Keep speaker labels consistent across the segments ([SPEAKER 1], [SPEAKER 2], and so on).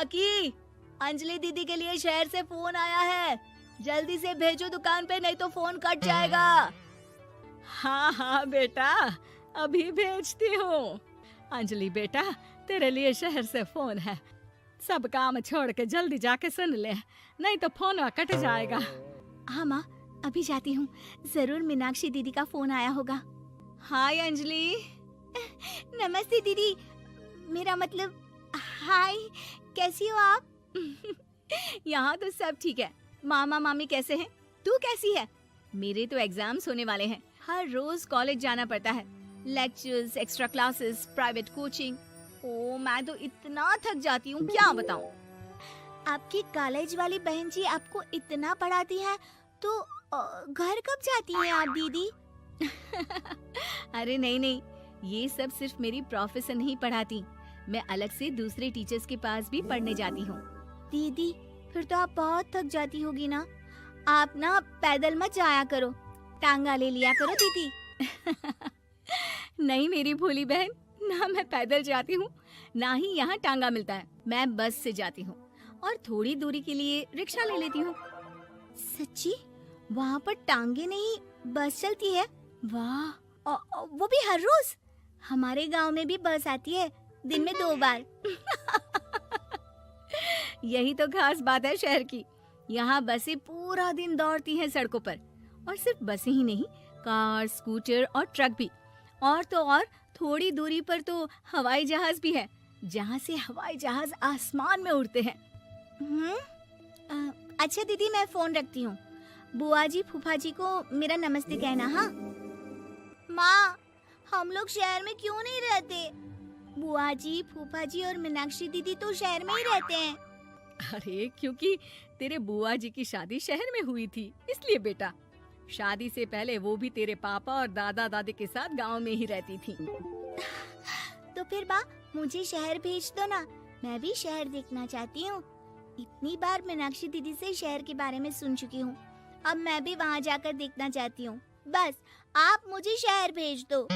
[SPEAKER 1] काकी, अंजलि दीदी के लिए शहर से फोन आया है। जल्दी से भेजो दुकान पे, नहीं तो फोन कट जाएगा। हाँ हाँ बेटा, अभी भेजती हूँ। अंजलि बेटा, तेरे लिए शहर से फोन है। सब काम छोड़ के जल्दी जाके सुन ले, नहीं तो फोन कट जाएगा। हाँ माँ, अभी जाती हूँ। जरूर मीनाक्षी दीदी का फोन आया होगा। हाय अंजलि। नमस्ते दीदी, मेरा मतलब हाय, कैसी हो आप? यहाँ तो सब ठीक है। मामा मामी कैसे हैं? तू कैसी है? मेरे तो एग्जाम्स होने वाले हैं। हर रोज कॉलेज जाना पड़ता है। Lectures, extra classes, private coaching. ओ, मैं तो इतना थक जाती हूँ, क्या बताऊँ। आपकी कॉलेज वाली बहन जी आपको इतना पढ़ाती है, तो घर कब जाती हैं आप दीदी? अरे नहीं नहीं, ये सब सिर्फ मेरी प्रोफेसर नहीं पढ़ाती, मैं अलग से दूसरे टीचर्स के पास भी पढ़ने जाती हूँ। दीदी, फिर तो आप बहुत थक जाती होगी ना। आप ना पैदल मत जाया करो, टांगा ले लिया करो दीदी। नहीं मेरी भोली बहन, ना मैं पैदल जाती हूँ, ना ही यहाँ टांगा मिलता है। मैं बस से जाती हूँ और थोड़ी दूरी के लिए रिक्शा ले लेती हूँ। सच्ची? वहाँ पर टांगे नहीं, बस चलती है? वाह, वो भी हर रोज? हमारे गांव में भी बस आती है, दिन में 2 बार। यही तो खास बात है शहर की। यहाँ बसें पूरा दिन दौड़ती हैं सड़कों पर, और सिर्फ बसें ही नहीं, कार, स्कूटर और ट्रक भी। और तो और थोड़ी दूरी पर तो हवाई जहाज भी है, जहाँ से हवाई जहाज आसमान में उड़ते हैं। अच्छा दीदी, मैं फोन रखती हूँ। बुआ जी, फूफा जी को मेरा नमस्ते कहना। हाँ माँ, हम लोग शहर में क्यों नहीं रहते? बुआ जी, फूफा जी और मीनाक्षी दीदी तो शहर में ही रहते हैं। अरे क्योंकि तेरे बुआ जी की शादी शहर में हुई थी, इसलिए बेटा। शादी से पहले वो भी तेरे पापा और दादा दादी के साथ गांव में ही रहती थी। तो फिर बा, मुझे शहर भेज दो ना, मैं भी शहर देखना चाहती हूँ। इतनी बार मीनाक्षी दीदी से शहर के बारे में सुन चुकी हूँ, अब मैं भी वहाँ जाकर देखना चाहती हूँ। बस आप मुझे शहर भेज दो।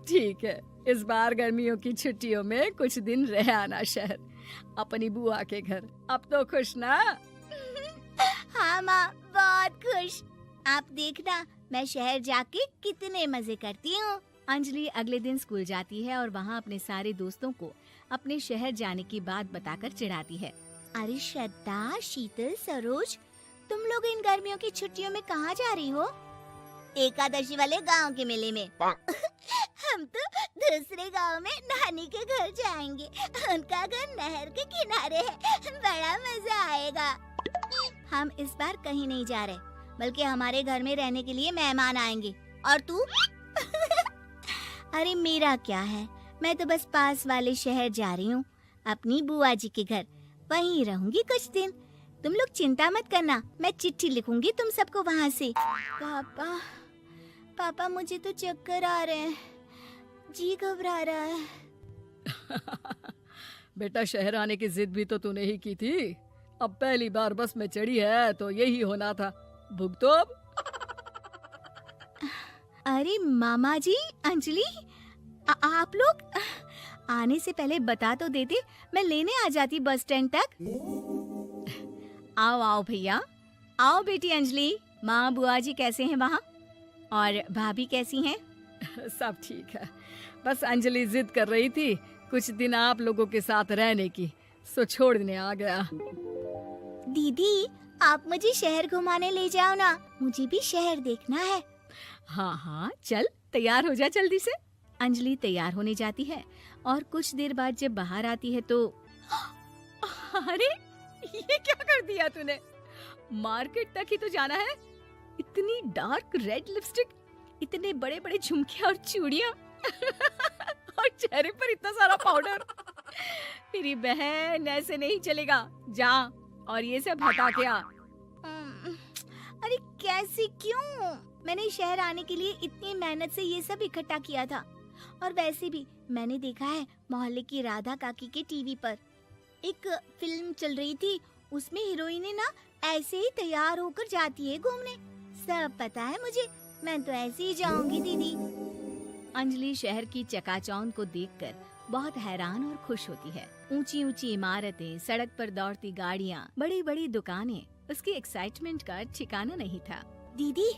[SPEAKER 1] ठीक है, इस बार गर्मियों की छुट्टियों में कुछ दिन रह आना शहर, अपनी बुआ के घर। अब तो खुश ना? हाँ माँ, बहुत खुश। आप देखना, मैं शहर जाके कितने मजे करती हूँ। अंजलि अगले दिन स्कूल जाती है और वहाँ अपने सारे दोस्तों को अपने शहर जाने की बात बताकर चिढ़ाती है। अरे श्रद्धा, शीतल, सरोज, तुम लोग इन गर्मियों की छुट्टियों में कहाँ जा रही हो? एकादशी वाले गांव के मेले में। हम तो दूसरे गांव में नानी के घर जाएंगे, उनका घर नहर के किनारे है, बड़ा मजा आएगा। हम इस बार कहीं नहीं जा रहे, बल्कि हमारे घर में रहने के लिए मेहमान आएंगे। और तू? अरे मेरा क्या है, मैं तो बस पास वाले शहर जा रही हूँ, अपनी बुआ जी के घर, वहीं रहूंगी कुछ दिन। तुम लोग चिंता मत करना, मैं चिट्ठी लिखूंगी तुम सबको वहाँ से। पापा, मुझे तो चक्कर आ रहे हैं, जी घबरा रहा है। बेटा, शहर आने की जिद भी तो तूने ही की थी। अब पहली बार बस में चढ़ी है तो यही होना था, भुगतो अब। अरे मामा जी, अंजलि, आप लोग आने से पहले बता तो देते, मैं लेने आ जाती बस स्टैंड तक। आओ आओ भैया, आओ बेटी अंजलि। माँ बुआ जी कैसे हैं वहाँ? और भाभी कैसी हैं? सब ठीक है, बस अंजलि जिद कर रही थी कुछ दिन आप लोगों के साथ रहने की, सो छोड़ने आ गया। दीदी, आप मुझे शहर घुमाने ले जाओ ना, मुझे भी शहर देखना है। हाँ हाँ, चल तैयार हो जा जल्दी से। अंजलि तैयार होने जाती है और कुछ देर बाद जब बाहर आती है तो अरे ये क्या कर दिया तूने? मार्केट तक ही तो जाना है। इतनी डार्क रेड लिपस्टिक, इतने बड़े बड़े झुमके और चूड़ियां और चेहरे पर इतना सारा पाउडर। मेरी बहन, ऐसे नहीं चलेगा, जा और ये सब हटा के आ। अरे कैसे, क्यों? मैंने शहर आने के लिए इतनी मेहनत से ये सब इकट्ठा किया था। और वैसे भी मैंने देखा है मोहल्ले की राधा काकी के टीवी पर एक फिल्म चल रही थी, उसमें हीरोइनें ना ऐसे ही तैयार होकर जाती है घूमने। सब पता है मुझे, मैं तो ऐसे ही जाऊंगी दीदी। अंजलि शहर की चकाचौंध को देखकर बहुत हैरान और खुश होती है। ऊंची ऊंची इमारतें, सड़क पर दौड़ती गाड़ियाँ, बड़ी बड़ी दुकानें, उसकी एक्साइटमेंट का ठिकाना नहीं था।
[SPEAKER 2] दीदी,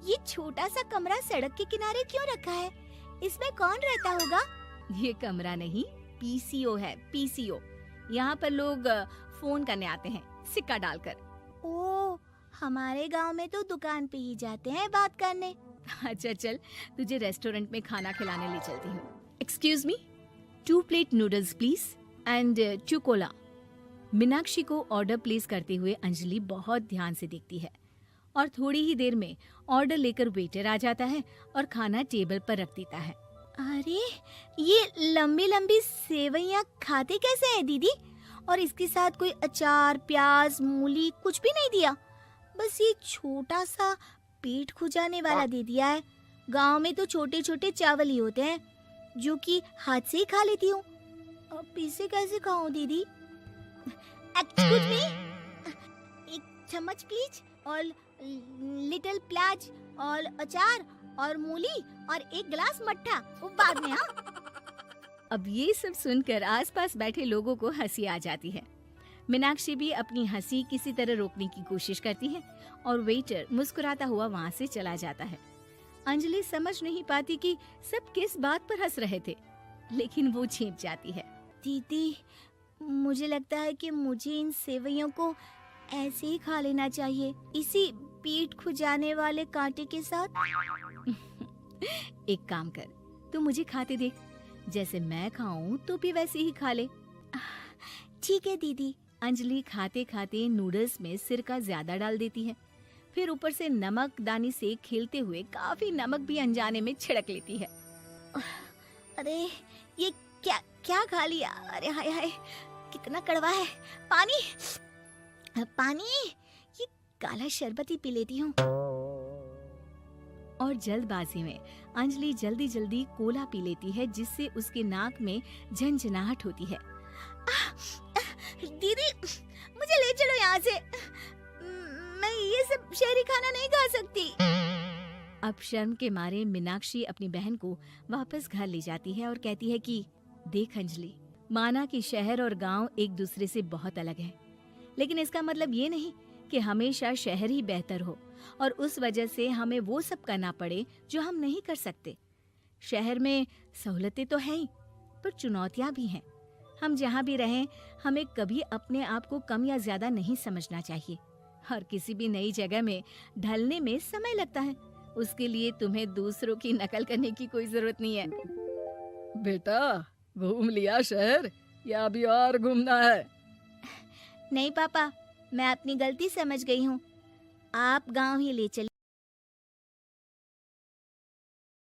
[SPEAKER 2] ये छोटा सा कमरा सड़क के किनारे क्यों रखा है? इसमें कौन रहता होगा?
[SPEAKER 1] ये कमरा नहीं, पीसीओ है, पीसीओ। यहाँ पर लोग फोन करने आते हैं, सिक्का डालकर।
[SPEAKER 2] ओ, हमारे गांव में तो दुकान पे ही जाते हैं बात करने।
[SPEAKER 1] अच्छा चल, तुझे रेस्टोरेंट में खाना खिलाने ले चलती हूँ। Excuse me, 2 plate noodles please and 2 Cola. Meenakshi को ऑर्डर प्लेस करते हुए अंजलि बहुत ध्यान से देखती है और थोड़ी ही देर में ऑर्डर लेकर वेटर आ जाता है और खाना टेबल पर रख देता है।
[SPEAKER 2] अरे, ये लंबी लंबी सेवइयाँ खाते कैसे हैं दीदी? और इसके साथ कोई अचार, प्याज, मूली कुछ भी नहीं दिया, बस ये छोटा सा पेट खुजाने वाला दे दिया है। गांव में तो छोटे छोटे चावल ही होते हैं जो कि हाथ से ही खा लेती हूँ। अब इसे कैसे खाऊं दीदी? एक्सक्यूज मी, एक चम्मच प्लीज, और लिटिल प्याज और अचार और मूली और एक गिलास मट्ठा, वो बाद में। हाँ,
[SPEAKER 1] अब ये सब सुनकर आसपास बैठे लोगों को हंसी आ जाती है। मीनाक्षी भी अपनी हंसी किसी तरह रोकने की कोशिश करती है और वेटर मुस्कुराता हुआ वहाँ से चला जाता है। अंजलि समझ नहीं पाती कि सब किस बात पर हंस रहे थे, लेकिन वो छिप जाती है।
[SPEAKER 2] दीदी, मुझे लगता है कि मुझे इन सेवइयों को ऐसे ही खा लेना चाहिए, इसी पेट खुजाने वाले कांटे के साथ।
[SPEAKER 1] एक काम कर, तू मुझे खाते देख, जैसे मैं खाऊं तो भी वैसे ही खा ले।
[SPEAKER 2] ठीक है दीदी।
[SPEAKER 1] अंजलि खाते खाते नूडल्स में सिरका ज्यादा डाल देती है, फिर ऊपर से नमक दानी से खेलते हुए काफी नमक भी अनजाने में छिड़क लेती है।
[SPEAKER 2] अरे, ये क्या क्या खा लिया? अरे हाय हाय, कितना कड़वा है। पानी पानी, ये काला शरबत ही पी लेती हूँ।
[SPEAKER 1] और जल्दबाजी में अंजलि जल्दी जल्दी कोला पी लेती है, जिससे उसके नाक में झंझनाहट होती है।
[SPEAKER 2] दीदी, मुझे ले चलो यहाँ से। मैं ये सब शहरी खाना नहीं खा सकती।
[SPEAKER 1] अब शर्म के मारे मीनाक्षी अपनी बहन को वापस घर ले जाती है और कहती है कि देख अंजलि, माना कि शहर और गांव एक दूसरे से बहुत अलग है, लेकिन इसका मतलब ये नहीं कि हमेशा शहर ही बेहतर हो और उस वजह से हमें वो सब करना पड़े जो हम नहीं कर सकते। शहर में सहूलतें तो हैं ही, पर चुनौतियां भी हैं। हम जहाँ भी रहें, हमें कभी अपने आप को कम या ज्यादा नहीं समझना चाहिए। और किसी भी नई जगह में ढलने में समय लगता है, उसके लिए तुम्हें दूसरों की नकल करने की कोई जरूरत नहीं है।
[SPEAKER 3] बेटा, घूम लिया शहर या अभी और घूमना है?
[SPEAKER 2] नहीं पापा, मैं अपनी गलती समझ गई हूँ। आप गांव ही ले चलिए।